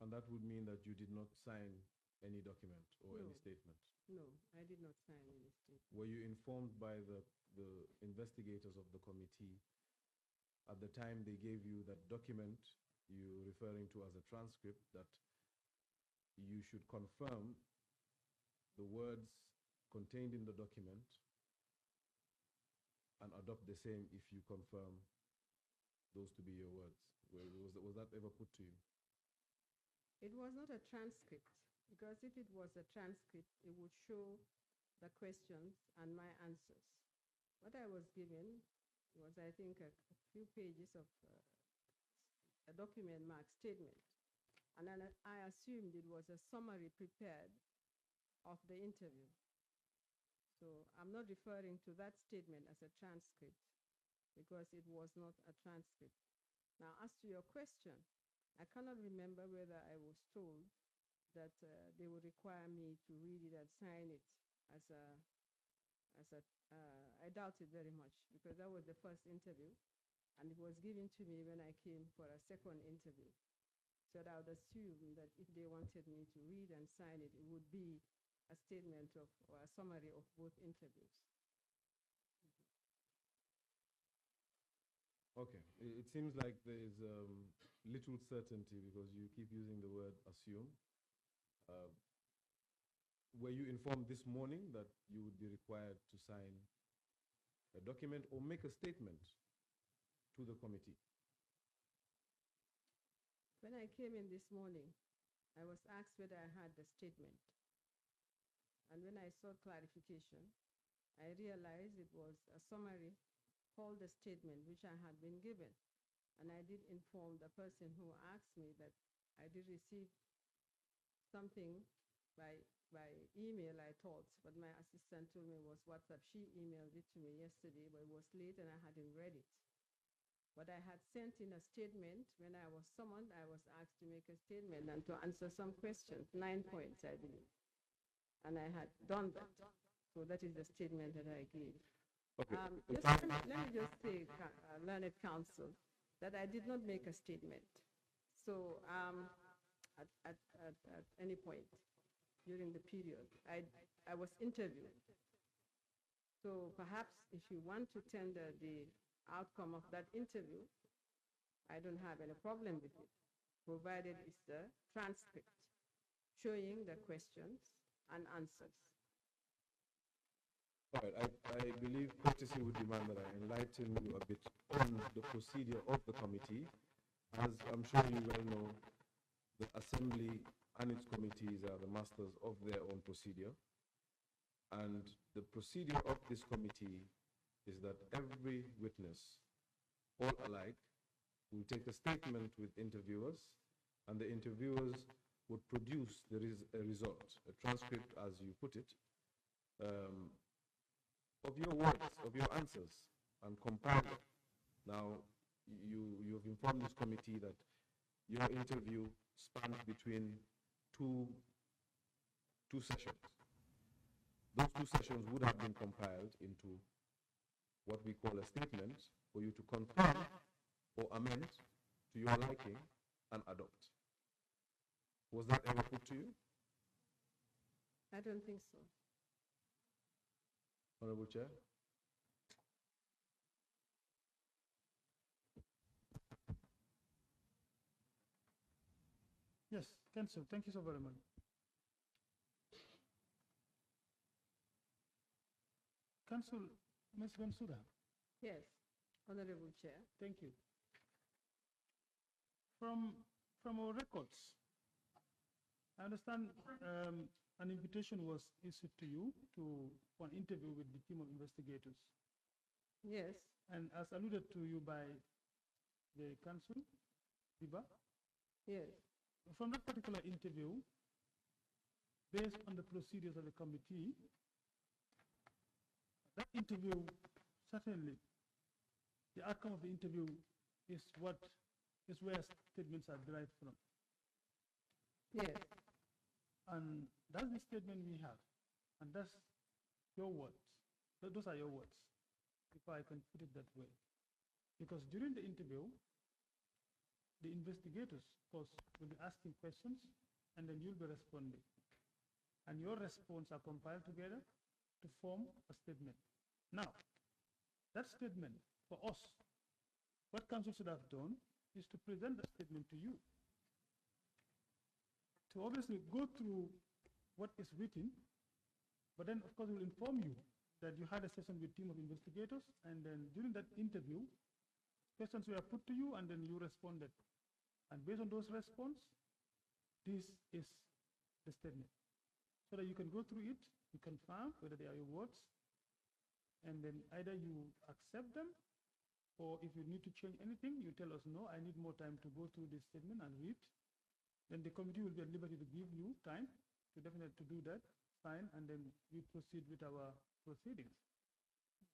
And that would mean that you did not sign any document or any statement? No, I did not sign any statement. Were you informed by the investigators of the committee at the time they gave you that document you're referring to as a transcript that you should confirm the words contained in the document and adopt the same if you confirm those to be your words? Was that ever put to you? It was not a transcript, because if it was a transcript, it would show the questions and my answers. What I was given was, I think, a few pages of a document marked statement. And then I assumed it was a summary prepared of the interview. So I'm not referring to that statement as a transcript, because it was not a transcript. Now, as to your question, I cannot remember whether I was told that they would require me to read it and sign it I doubt it very much, because that was the first interview, and it was given to me when I came for a second interview. So I would assume that if they wanted me to read and sign it, it would be a statement of, or a summary of both interviews. Okay, it seems like there is little certainty because you keep using the word assume. Were you informed this morning that you would be required to sign a document or make a statement to the committee? When I came in this morning, I was asked whether I had the statement. And when I sought clarification, I realized it was a summary called the statement which I had been given. And I did inform the person who asked me that I did receive something by email, I thought, but my assistant told me it was WhatsApp. She emailed it to me yesterday, but it was late and I hadn't read it. But I had sent in a statement when I was summoned. I was asked to make a statement and to answer some questions, 9 points, I believe. And I had done that. So that is the statement that I gave. Okay. Let me just say, learned counsel, that I did not make a statement. So at any point during the period, I was interviewed. So perhaps if you want to tender the outcome of that interview, I don't have any problem with it, provided it's the transcript showing the questions and answers. All right, I believe courtesy would demand that I enlighten you a bit on the procedure of the committee. As I'm sure you well know, the Assembly and its committees are the masters of their own procedure. And the procedure of this committee is that every witness, all alike, will take a statement with interviewers, and the interviewers would produce a result, a transcript, as you put it, of your words, of your answers, and compile it. Now, you've informed this committee that your interview spanned between two sessions. Those 2 sessions would have been compiled into what we call a statement for you to confirm or amend to your liking and adopt. Was that ever put to you? I don't think so. Honorable Chair. Yes, Counsel, thank you so very much. Counsel, Ms. Bensouda. Yes, Honorable Chair. Thank you. From our records, I understand an invitation was issued to you for an interview with the team of investigators. Yes. And as alluded to you by the Counsel, Diba? Yes. From that particular interview, based on the procedures of the committee, that interview, certainly, the outcome of the interview is where statements are derived from. Yes. And that's the statement we have. And that's your words. Those are your words, if I can put it that way. Because during the interview, the investigators, of course, will be asking questions, and then you'll be responding. And your response are compiled together to form a statement. Now, that statement, for us, what counsel should have done is to present that statement to you. To obviously go through what is written, but then, of course, we'll inform you that you had a session with team of investigators, and then during that interview, questions were put to you, and then you responded. And based on those responses, this is the statement. So that you can go through it, you confirm whether they are your words, and then either you accept them, or if you need to change anything, you tell us, no, I need more time to go through this statement and read. Then the committee will be at liberty to give you time to definitely to do that, sign, and then we proceed with our proceedings.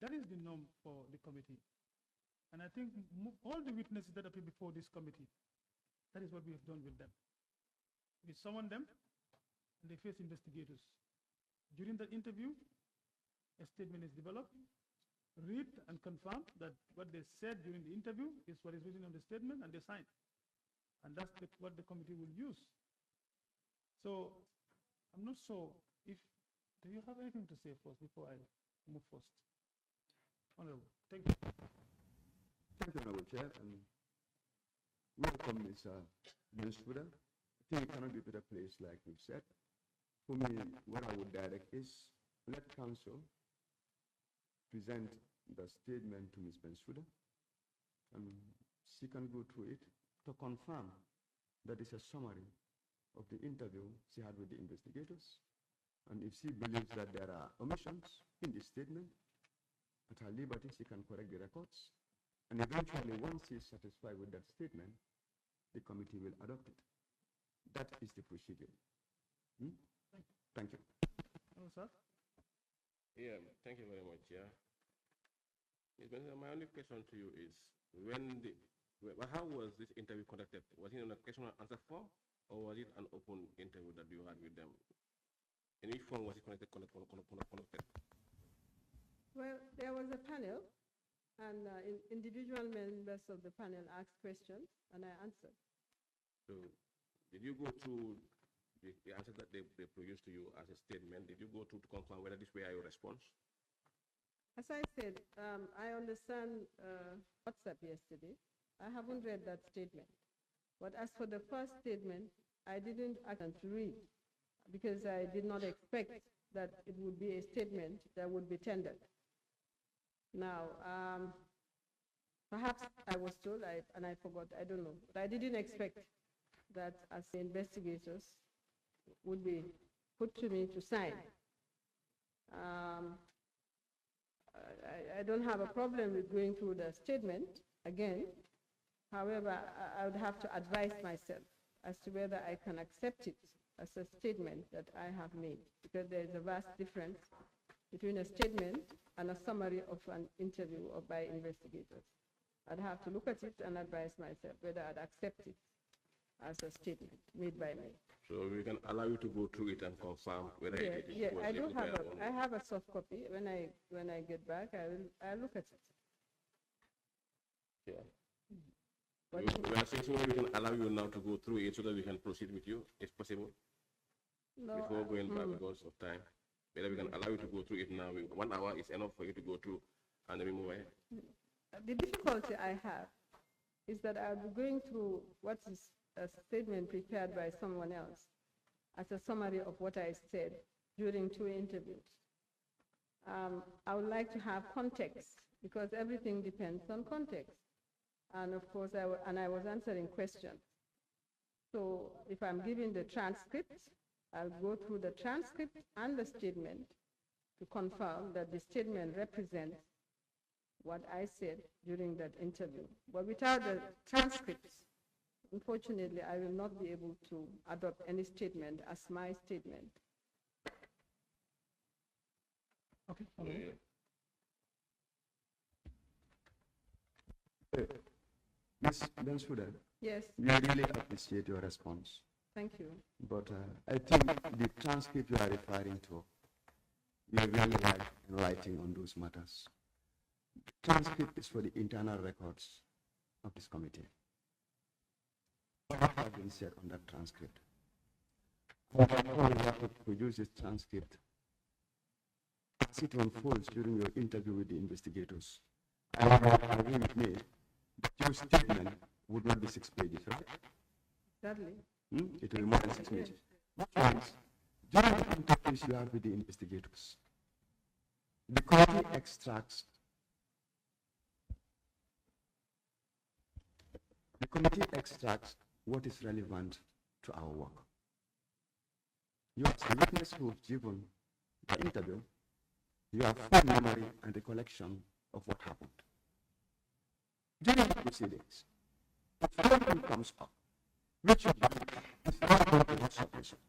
That is the norm for the committee. And I think all the witnesses that appear before this committee, that is what we have done with them. We summon them, and they face investigators. During that interview, a statement is developed, read and confirm that what they said during the interview is what is written on the statement, and they sign. And that's what the committee will use. So I'm not sure if, do you have anything to say first before I move first? Honorable, thank you. Thank you, Honorable Chair, and welcome, Ms. Bensouda. I think it cannot be a better place, like we've said. For me, what I would direct is let counsel present the statement to Ms. Bensouda, and she can go through it to confirm that it's a summary of the interview she had with the investigators. And if she believes that there are omissions in the statement, at her liberty, she can correct the records. And eventually, once she is satisfied with that statement, the committee will adopt it. That is the procedure. Thank you. Oh, sir? Yeah, thank you very much. Yeah. My only question to you is, how was this interview conducted? Was it on a question and answer form, or was it an open interview that you had with them? In which form was it conducted? Well, there was a panel, and individual members of the panel asked questions, and I answered. So, did you go through the answer that they produced to you as a statement? Did you go through to confirm whether this were your response? As I said, I understand WhatsApp yesterday. I haven't read that statement. But as for the first statement, I didn't actually read because I did not expect that it would be a statement that would be tendered. Now, perhaps I was told and I forgot, I don't know. But I didn't expect that as the investigators would be put to me to sign. I don't have a problem with going through the statement again. However, I would have to advise myself as to whether I can accept it as a statement that I have made, because there is a vast difference between a statement and a summary of an interview or by investigators. I'd have to look at it and advise myself whether I'd accept it as a statement made by me. So we can allow you to go through it and confirm whether it is. Yeah, I have a soft copy. When I get back, I'll look at it. Yeah. We are saying so we can allow you now to go through it so that we can proceed with you, if possible. No, before going back because of time. Whether we can allow you to go through it now. 1 hour is enough for you to go through and then we move ahead. The difficulty I have is that I'll be going through what is a statement prepared by someone else as a summary of what I said during 2 interviews. I would like to have context because everything depends on context. And of course, I was answering questions. So if I'm giving the transcript, I'll go through the transcript and the statement to confirm that the statement represents what I said during that interview. But without the transcripts, unfortunately, I will not be able to adopt any statement as my statement. Okay. Ms. Bensouda, Yes, we really appreciate your response. thank you. But I think the transcript you are referring to, we are really like writing on those matters. The transcript is for the internal records of this committee. what has been said on that transcript. And therefore, you have to produce this transcript as it unfolds during your interview with the investigators. And you agree with me that your statement would not be 6 pages, right? Exactly. It will be more than 6 pages. Which means, during the interviews you have with the investigators, the committee extracts what is relevant to our work. You as the witness who have given the interview, you have full memory and recollection of what happened. During the proceedings, if something comes up, which you believe is not going to be sufficient,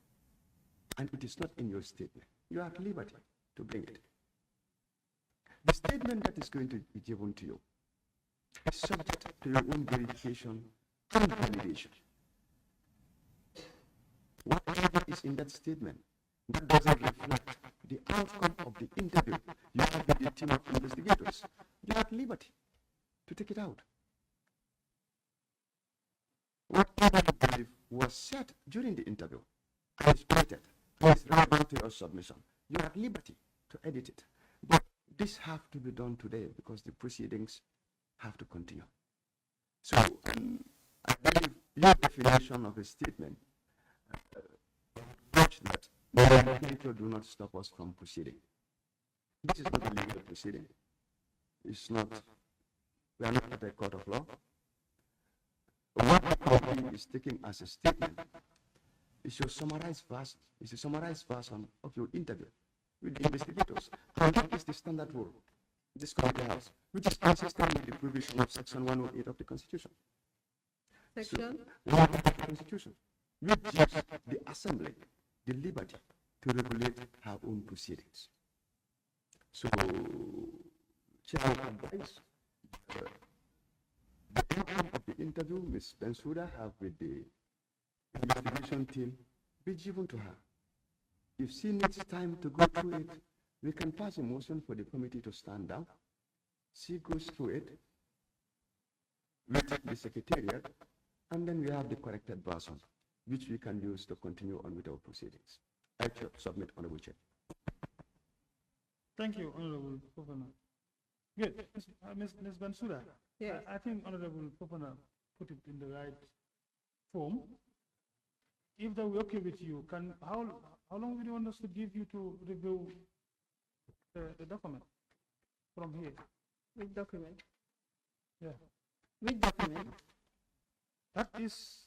and it is not in your statement, you are at liberty to bring it. The statement that is going to be given to you is subject to your own verification and validation. Whatever is in that statement that doesn't reflect the outcome of the interview you have with the team of investigators, you are at liberty to take it out. Whatever you believe was said during the interview and is stated and is relevant to your submission, you are at liberty to edit it. But this has to be done today because the proceedings have to continue. So, I believe your definition of a statement that the do not stop us from proceeding. This is not a legal proceeding. It's not, we are not at a court of law. What the committee is taking as a statement is a summarized version of your interview with the investigators. And that is the standard rule this committee has, which is consistent with the provision of Section 108 of the Constitution. Section? 108 of the Constitution, which gives the Assembly the liberty to regulate her own proceedings. So, Chair of advice, the outcome of the interview Ms. Bensouda have with the investigation team be given to her. If she needs time to go through it, we can pass a motion for the committee to stand down. She goes through it with the secretariat, and then we have the corrected version, which we can use to continue on with our proceedings. I submit, Honorable Chair. Thank you, Honorable Governor. Good. Ms. Bensouda, Yes. I think Honorable Popana put it in the right form. If that will be okay with you, how long would you want us to give you to review the document from here? Which document? Yeah. Which document? That is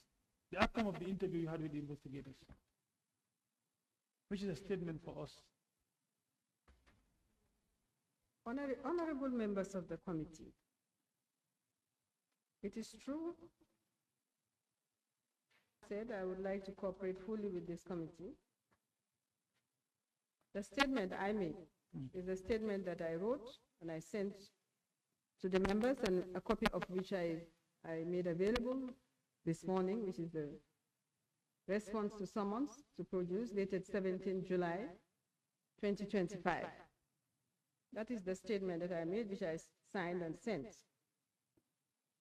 the outcome of the interview you had with the investigators, which is a statement for us. Honorable members of the committee, it is true, said I would like to cooperate fully with this committee. The statement I made is a statement that I wrote and I sent to the members, and a copy of which I made available this morning, which is the response to summons to produce dated 17 July 2025. That is the statement that I made, which I signed and sent.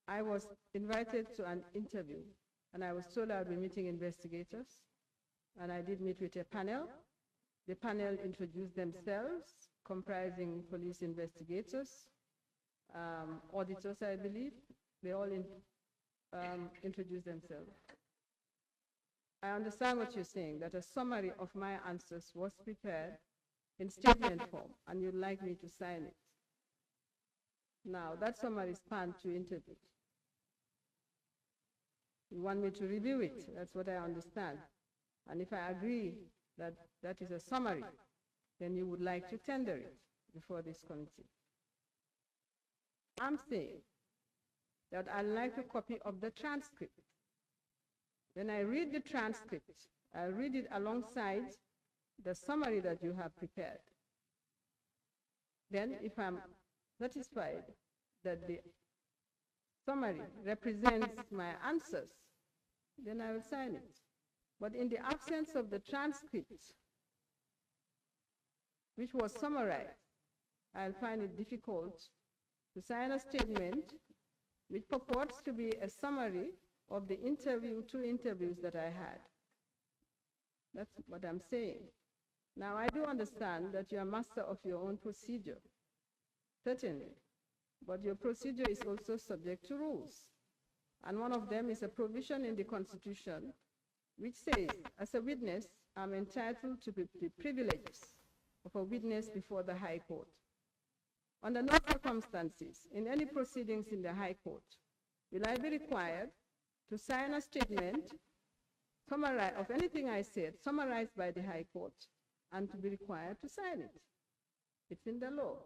I was invited to an interview, and I was told I would be meeting investigators, and I did meet with a panel. The panel introduced themselves, comprising police investigators, auditors, I believe. They all introduced themselves. I understand what you're saying, that a summary of my answers was prepared in statement form, and you'd like me to sign it. Now, that summary spanned 2 interviews. You want me to review it, that's what I understand. And if I agree that that is a summary, then you would like to tender it before this committee. I'm saying that I'd like a copy of the transcript. When I read the transcript, I'll read it alongside the summary that you have prepared. Then, if I'm satisfied that the summary represents my answers, then I will sign it. But in the absence of the transcript, which was summarized, I'll find it difficult to sign a statement which purports to be a summary of the two interviews that I had. That's what I'm saying. Now, I do understand that you are master of your own procedure, certainly, but your procedure is also subject to rules. And one of them is a provision in the Constitution which says, as a witness, I'm entitled to the privileges of a witness before the High Court. Under no circumstances, in any proceedings in the High Court, will I be required to sign a statement of anything I said, summarized by the High Court, and to be required to sign it. It's in the law.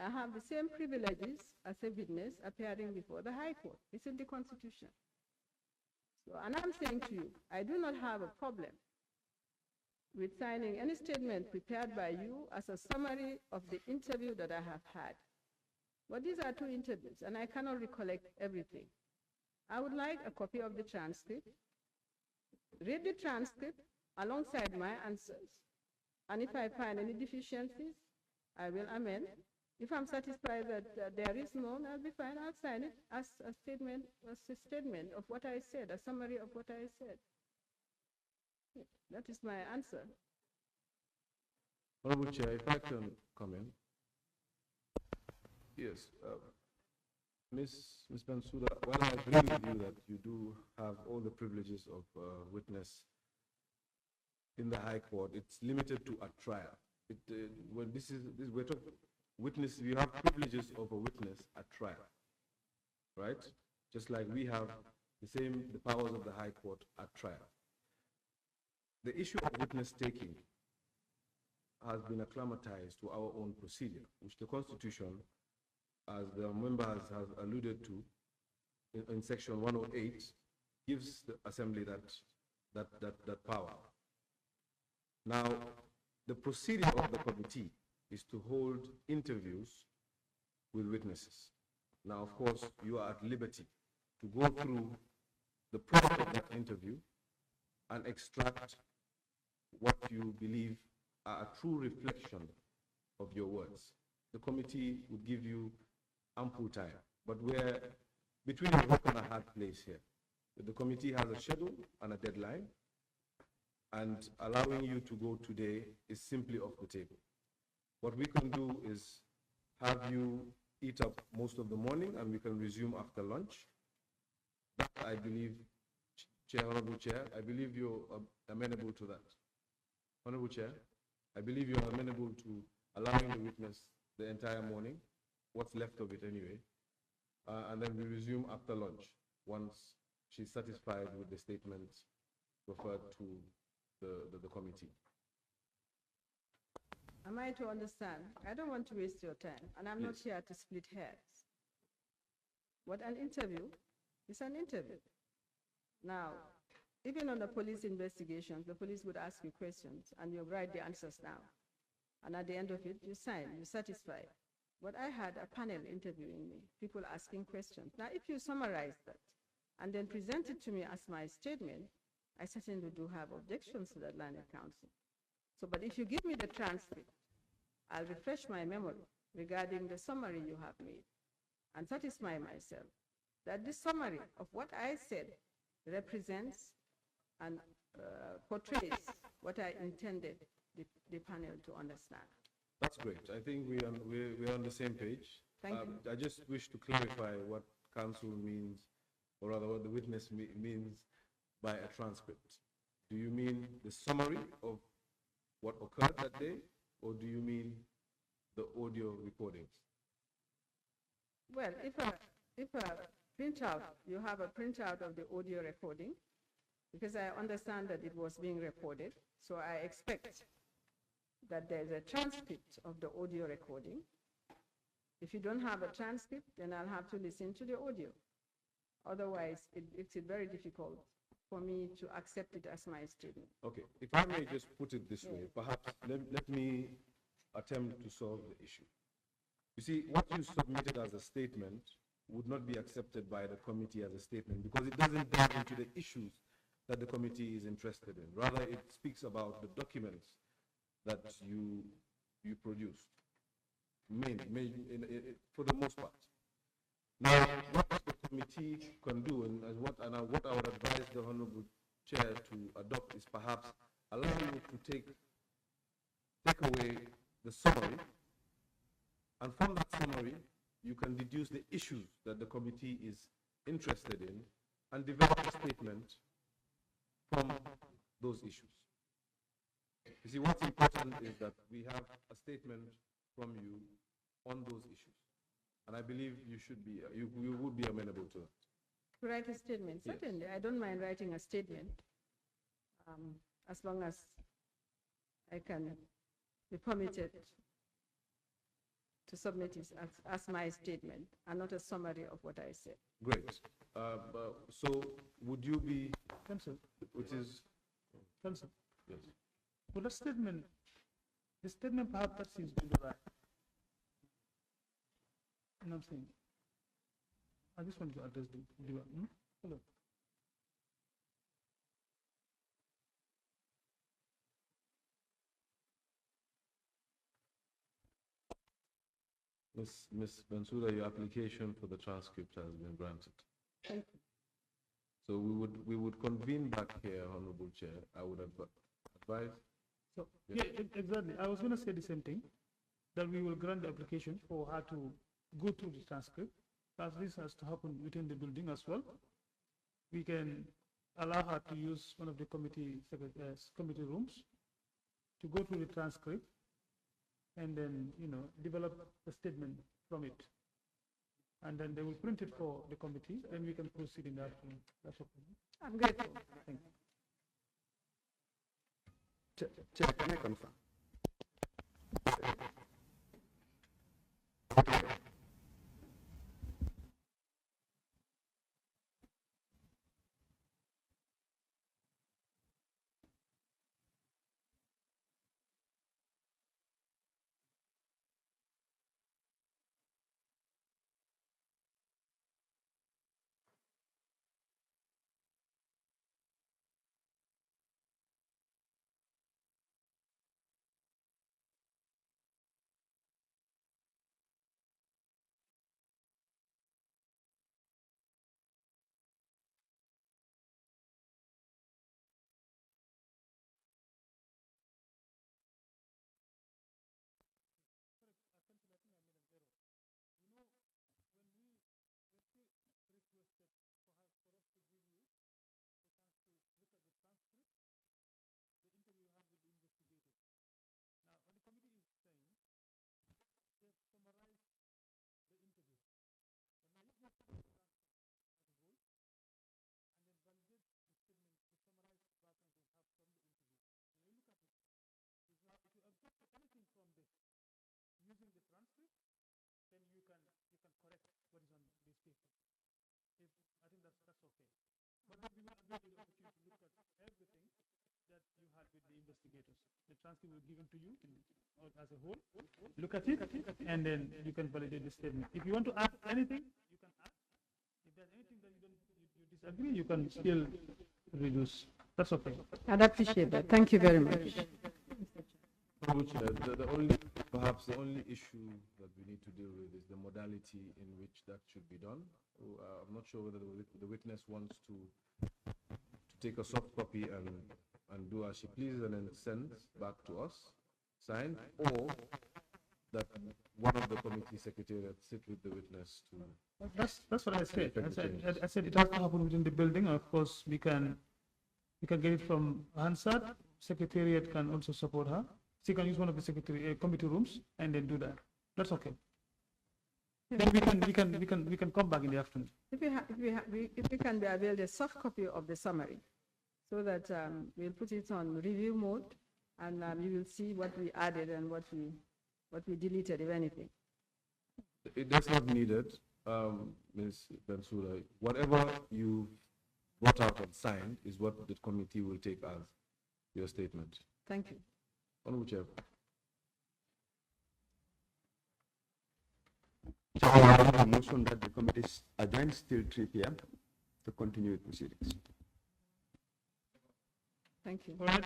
I have the same privileges as a witness appearing before the High Court. It's in the Constitution. So, and I'm saying to you, I do not have a problem with signing any statement prepared by you as a summary of the interview that I have had. But these are two interviews, and I cannot recollect everything. I would like a copy of the transcript, read the transcript alongside my answers, and if I find any deficiencies, I will amend. If I'm satisfied that there is none, I'll be fine. I'll sign it as a statement of what I said, a summary of what I said. That is my answer. Honorable Chair, if I can comment. Yes, Ms. Bensouda, while I agree with you that you do have all the privileges of witness in the High Court, it's limited to a trial. When we're talking witness, we have privileges of a witness at trial, right? Just like we have the powers of the High Court at trial. The issue of witness taking has been acclimatized to our own procedure, which the Constitution, as the member has alluded to, in section 108, gives the Assembly that power. Now, the procedure of the committee is to hold interviews with witnesses. Now, of course, you are at liberty to go through the process of that interview and extract what you believe are a true reflection of your words. The committee would give you ample time, but we're between a rock and a hard place here. The committee has a schedule and a deadline, and allowing you to go today is simply off the table. What we can do is have you eat up most of the morning, and we can resume after lunch. That, I believe, Honorable Chair, I believe you're amenable to that. Honorable Chair, I believe you're amenable to allowing the witness the entire morning, what's left of it anyway, and then we resume after lunch once she's satisfied with the statements referred to the committee. Am I to understand? I don't want to waste your time, and I'm not here to split hairs. But an interview is an interview. Now, even on the police investigations, the police would ask you questions, and you write the answers down. And at the end of it, you sign, you're satisfied. But I had a panel interviewing me, people asking questions. Now, if you summarize that and then present it to me as my statement, I certainly do have objections to that line of counsel. So, but if you give me the transcript, I'll refresh my memory regarding the summary you have made and satisfy myself that this summary of what I said represents and portrays what I intended the panel to understand. That's great. I think we're on the same page. Thank you. I just wish to clarify what counsel means, or rather what the witness means by a transcript. Do you mean the summary of what occurred that day, or do you mean the audio recordings? Well, if a printout, you have a printout of the audio recording, because I understand that it was being recorded, so I expect that there's a transcript of the audio recording. If you don't have a transcript, then I'll have to listen to the audio. Otherwise, it's very difficult for me to accept it as my statement. Okay, if I may just put it this way, perhaps let me attempt to solve the issue. You see, what you submitted as a statement would not be accepted by the committee as a statement because it doesn't delve into the issues that the committee is interested in. Rather, it speaks about the documents that you produced, mainly, for the most part. Now, what the committee can do, and what I would advise the Honorable Chair to adopt is perhaps allow you to take away the summary, and from that summary, you can deduce the issues that the committee is interested in and develop a statement from those issues. You see, what's important is that we have a statement from you on those issues. And I believe you should be, you would be amenable to that. To write a statement, Yes. certainly. I don't mind writing a statement, as long as I can be permitted to submit it as my statement and not a summary of what I said. Great. So would you be, Counsel, which is, Counsel, yes. well, the statement perhaps that seems to be right. You know what I'm saying? I just want to address the hello. Ms. Bensouda, your application for the transcript has been granted. Thank you. So we would convene back here, Honorable Chair. I would advise. So, Yes. yeah, exactly. I was going to say the same thing, that we will grant the application for her to go through the transcript, as this has to happen within the building as well. We can allow her to use one of the committee rooms to go through the transcript and then, develop a statement from it. And then they will print it for the committee, then we can proceed in that. That's okay. I'm grateful. Thank you. Chair, can I confirm? The transcript will be given to you as a whole. Look at it, and then you can validate the statement. If you want to add anything, you can add. If there's anything that you disagree, you can still reduce. That's okay. I'd appreciate that. Thank you very much. Perhaps the only issue that we need to deal with is the modality in which that should be done. I'm not sure whether the witness wants to take a soft copy and do as she pleases and then send back to us, signed, or that one of the committee secretariat sit with the witness to. That's what I said. I said it has to happen within the building. Of course, we can get it from Hansard. Secretariat can also support her. She can use one of the committee rooms and then do that. That's okay. Then we can come back in the afternoon. If we can be availed a soft copy of the summary, so that we'll put it on review mode, and you will see what we added and what we deleted, if anything. That's not needed, Ms. Bensouda. Whatever you brought out and signed is what the committee will take as your statement. Thank you. On whichever. I have a motion that the committee adjourns till 3 p.m. to continue with proceedings. Thank you. All right.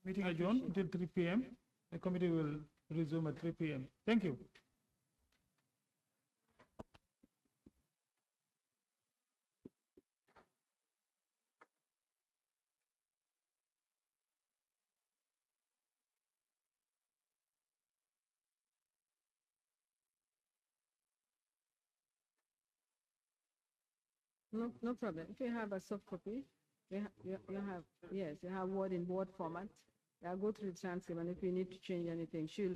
Meeting adjourned until 3 p.m. The committee will resume at 3 p.m. Thank you. No problem. If you have a soft copy, you have, yes, you have word in word format. I'll go through the transcript, and if you need to change anything, she'll